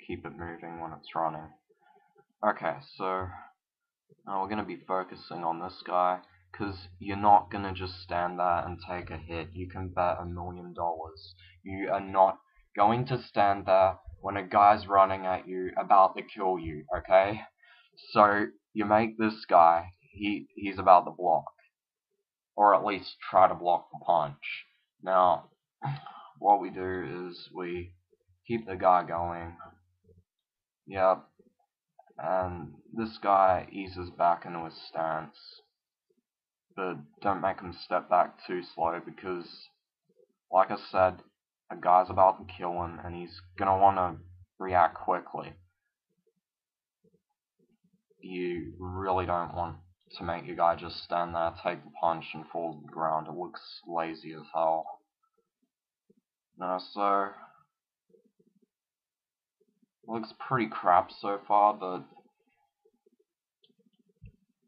keep it moving when it's running. Okay, so now we're going to be focusing on this guy, because you're not going to just stand there and take a hit. You can bet $1 million. You are not going to stand there when a guy's running at you about to kill you, okay? So you make this guy, he's about to block, or at least try to block the punch. Now, what we do is we keep the guy going. Yep. And this guy eases back into his stance. But don't make him step back too slow, because, like I said, a guy's about to kill him and he's gonna want to react quickly. You really don't want to make your guy just stand there, take the punch, and fall to the ground. It looks lazy as hell. No, so looks pretty crap so far, but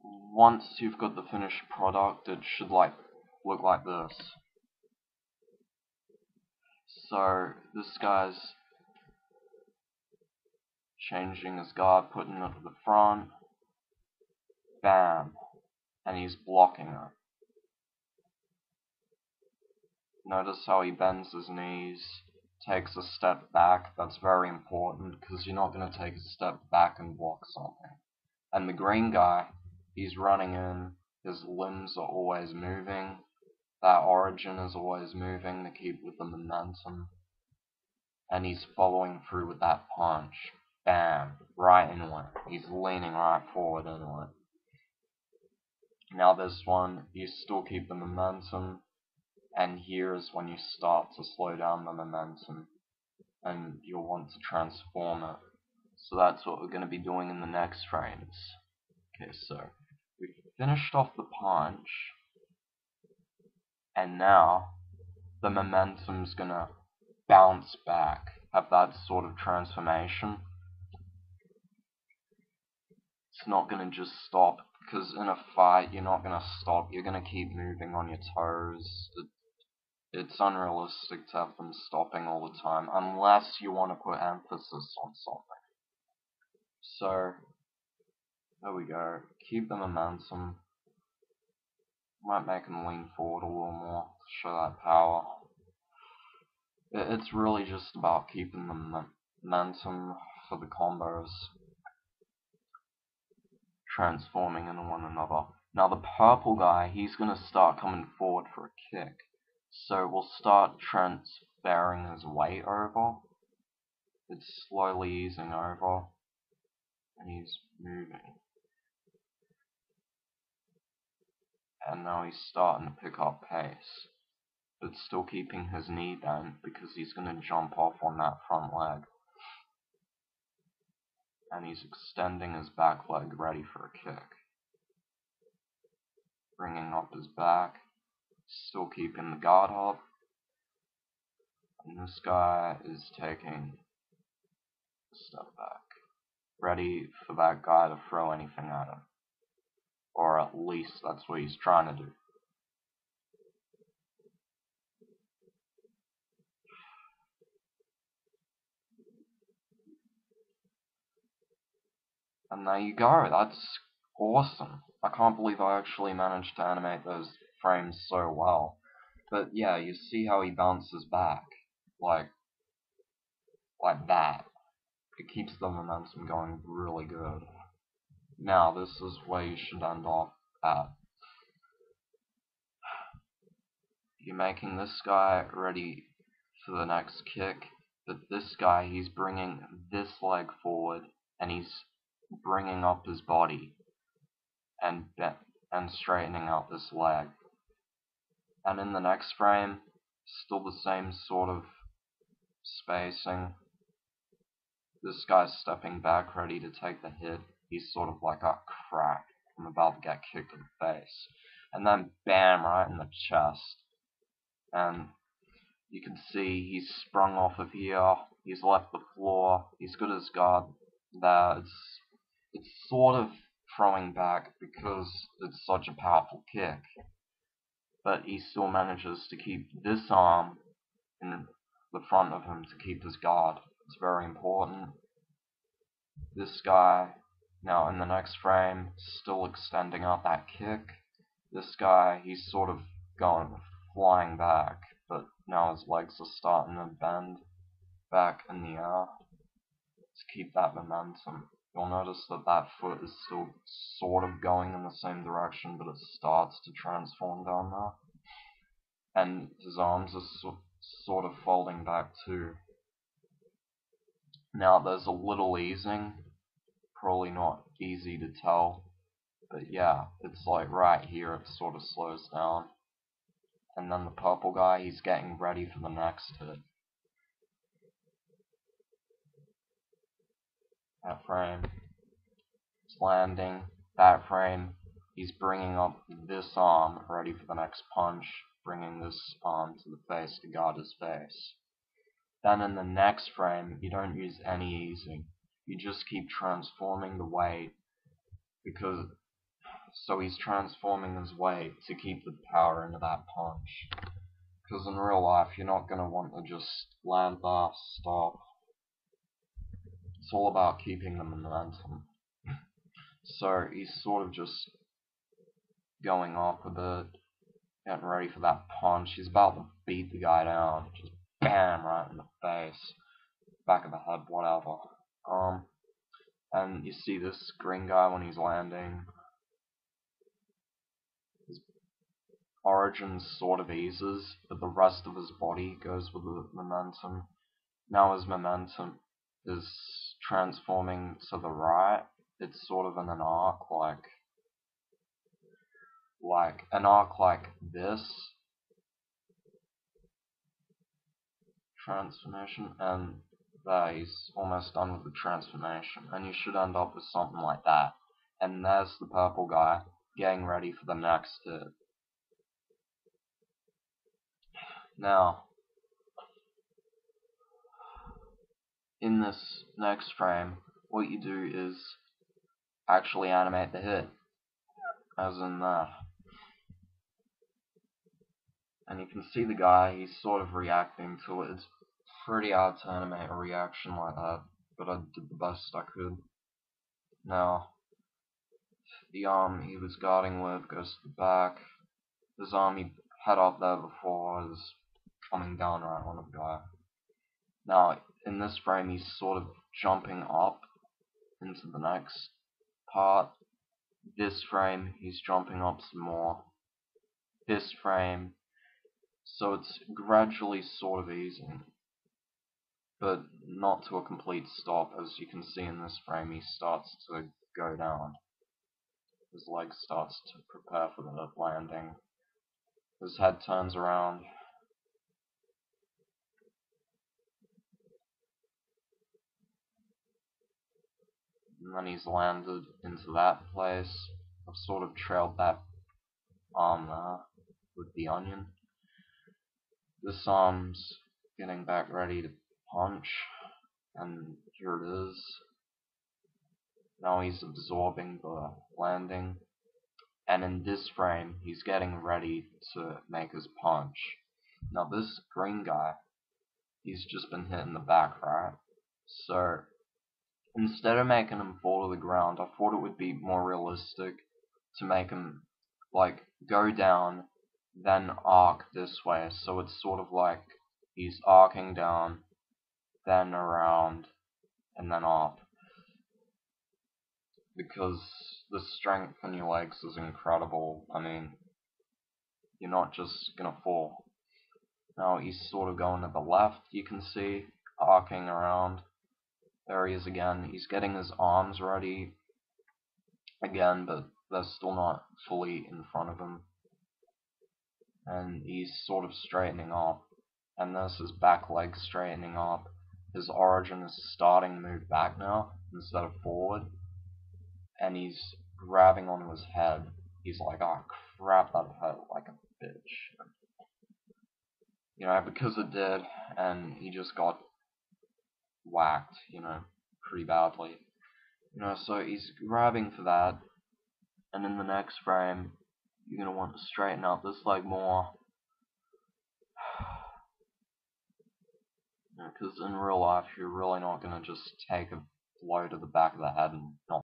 once you've got the finished product, it should look like this. So this guy's changing his guard, putting it to the front. Bam. And he's blocking it. Notice how he bends his knees, takes a step back. That's very important, because you're not going to take a step back and block something. And the green guy, he's running in, his limbs are always moving, that origin is always moving to keep with the momentum, and he's following through with that punch. Bam, right into it. He's leaning right forward into it. Now this one, you still keep the momentum, and here is when you start to slow down the momentum, and you'll want to transform it. So that's what we're going to be doing in the next frames. Okay, so we've finished off the punch, and now the momentum's going to bounce back, have that sort of transformation. It's not going to just stop, because in a fight you're not going to stop, you're going to keep moving on your toes. It's unrealistic to have them stopping all the time, unless you want to put emphasis on something. So, there we go. Keep the momentum. Might make them lean forward a little more to show that power. It's really just about keeping the momentum for the combos, transforming into one another. Now the purple guy, he's going to start coming forward for a kick. So we'll start transferring his weight over. It's slowly easing over, and he's moving. And now he's starting to pick up pace, but still keeping his knee down, because he's going to jump off on that front leg. And he's extending his back leg ready for a kick. Bringing up his back, still keeping the guard up. And this guy is taking a step back, ready for that guy to throw anything at him. Or at least that's what he's trying to do. And there you go, that's awesome. I can't believe I actually managed to animate those frames so well. But yeah, you see how he bounces back, like that. It keeps the momentum going really good. Now, this is where you should end off at. You're making this guy ready for the next kick, but this guy, he's bringing this leg forward, and he's bringing up his body and straightening out this leg. And in the next frame, still the same sort of spacing. This guy's stepping back, ready to take the hit. He's sort of like, oh crap, I'm about to get kicked in the face. And then bam, right in the chest. And you can see he's sprung off of here, he's left the floor, he's got his guard there. It's sort of throwing back because it's such a powerful kick. But he still manages to keep this arm in the front of him to keep his guard. It's very important. This guy, now in the next frame, still extending out that kick. This guy, he's sort of going flying back, but now his legs are starting to bend back in the air to keep that momentum. You'll notice that that foot is still sort of going in the same direction, but it starts to transform down there. And his arms are sort of folding back too. Now there's a little easing, probably not easy to tell, but yeah, it's like right here it sort of slows down. And then the purple guy, he's getting ready for the next hit. That frame, he's landing. That frame, he's bringing up this arm, ready for the next punch, bringing this arm to the face to guard his face. Then in the next frame, you don't use any easing. You just keep transforming the weight, because so he's transforming his weight to keep the power into that punch. Because in real life, you're not going to want to just land there, stop. It's all about keeping the momentum. So he's sort of just going off a bit, getting ready for that punch. He's about to beat the guy down, just bam, right in the face, back of the head, whatever. And you see this green guy when he's landing, his origin sort of eases, but the rest of his body goes with the momentum. Now his momentum is transforming to the right. It's sort of in an arc like this transformation, and there he's almost done with the transformation, and you should end up with something like that. And there's the purple guy getting ready for the next hit. Now, in this next frame, what you do is actually animate the hit, as in that. And you can see the guy, he's sort of reacting to it. It's pretty hard to animate a reaction like that, but I did the best I could. Now, the arm he was guarding with goes to the back. His arm he had up there before is coming down right on the guy. Now, in this frame, he's sort of jumping up into the next part. This frame, he's jumping up some more. This frame, so it's gradually sort of easing, but not to a complete stop. As you can see in this frame, he starts to go down. His leg starts to prepare for the landing. His head turns around. And then he's landed into that place. I've sort of trailed that arm there with the onion. This arm's getting back ready to punch, and here it is. Now he's absorbing the landing, and in this frame, he's getting ready to make his punch. Now this green guy, he's just been hit in the back, right? So instead of making him fall to the ground, I thought it would be more realistic to make him like go down, then arc this way. So it's sort of like he's arcing down, then around, and then up. Because the strength in your legs is incredible. I mean, you're not just gonna fall. Now he's sort of going to the left, you can see, arcing around. There he is again. He's getting his arms ready again, but they're still not fully in front of him. And he's sort of straightening up. And there's his back leg straightening up. His origin is starting to move back now instead of forward. And he's grabbing onto his head. He's like, oh crap, that hurt like a bitch. You know, because it did, and he just got whacked, you know, pretty badly. You know, so he's grabbing for that, and in the next frame, you're going to want to straighten out this leg more. Because in real life, you're really not going to just take a blow to the back of the head and not